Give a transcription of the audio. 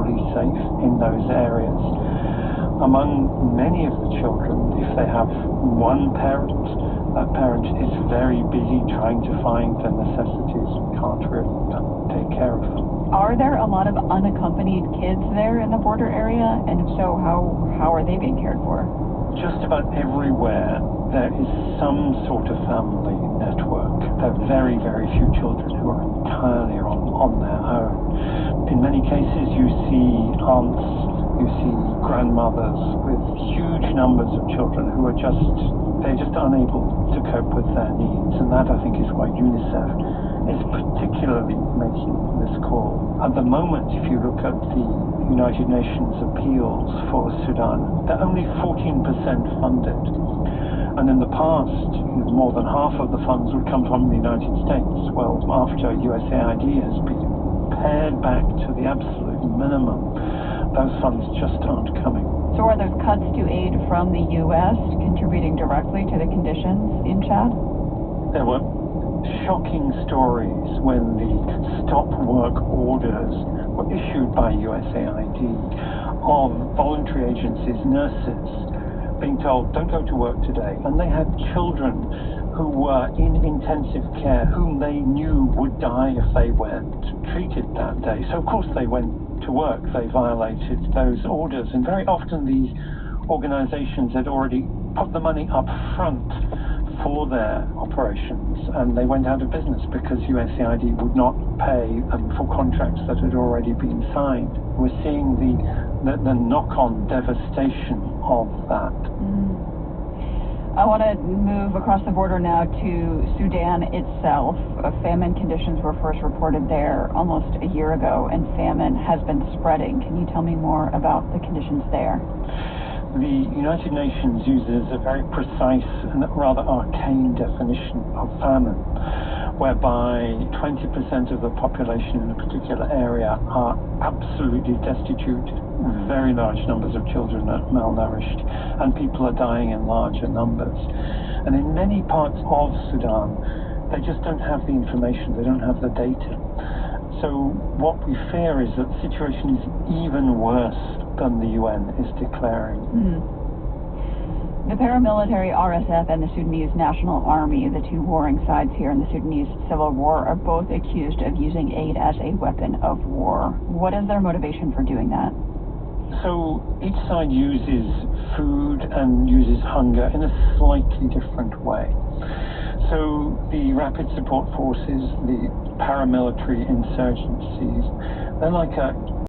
reasonably safe in those areas. Among many of the children, if they have one parent, that parent is very busy trying to find the necessities and can't really take care of them. Are there a lot of unaccompanied kids there in the border area? And if so, how are they being cared for? Just about everywhere there is some sort of family network. There are very, very few children who are entirely on their own. In many cases you see aunts, you see grandmothers with huge numbers of children who are they're just unable to cope with their needs. And that, I think, is why UNICEF is particularly making this call. At the moment, if you look at the United Nations appeals for Sudan, they're only 14% funded. And in the past, more than half of the funds would come from the United States. Well, after USAID has been pared back to the absolute minimum, those funds just aren't coming. So are those cuts to aid from the U.S. contributing directly to the conditions in Chad? There were shocking stories when the stop work orders were issued by USAID of voluntary agencies, nurses, being told, don't go to work today. And they had children who were in intensive care, whom they knew would die if they weren't treated that day. So of course they went to work. They violated those orders. And very often these organizations had already put the money up front for their operations, and they went out of business because USAID would not pay for contracts that had already been signed. We're seeing the knock-on devastation of that. I want to move across the border now to Sudan itself. Famine conditions were first reported there almost a year ago, and famine has been spreading. Can you tell me more about the conditions there? The United Nations uses a very precise and rather arcane definition of famine, whereby 20% of the population in a particular area are absolutely destitute, very large numbers of children are malnourished, and people are dying in larger numbers. And in many parts of Sudan, they just don't have the information, they don't have the data. So what we fear is that the situation is even worse than the UN is declaring. The paramilitary RSF and the Sudanese National Army, the two warring sides here in the Sudanese civil war, are both accused of using aid as a weapon of war. What is their motivation for doing that? So each side uses food and uses hunger in a slightly different way. So the rapid support forces, the paramilitary insurgencies, they're like a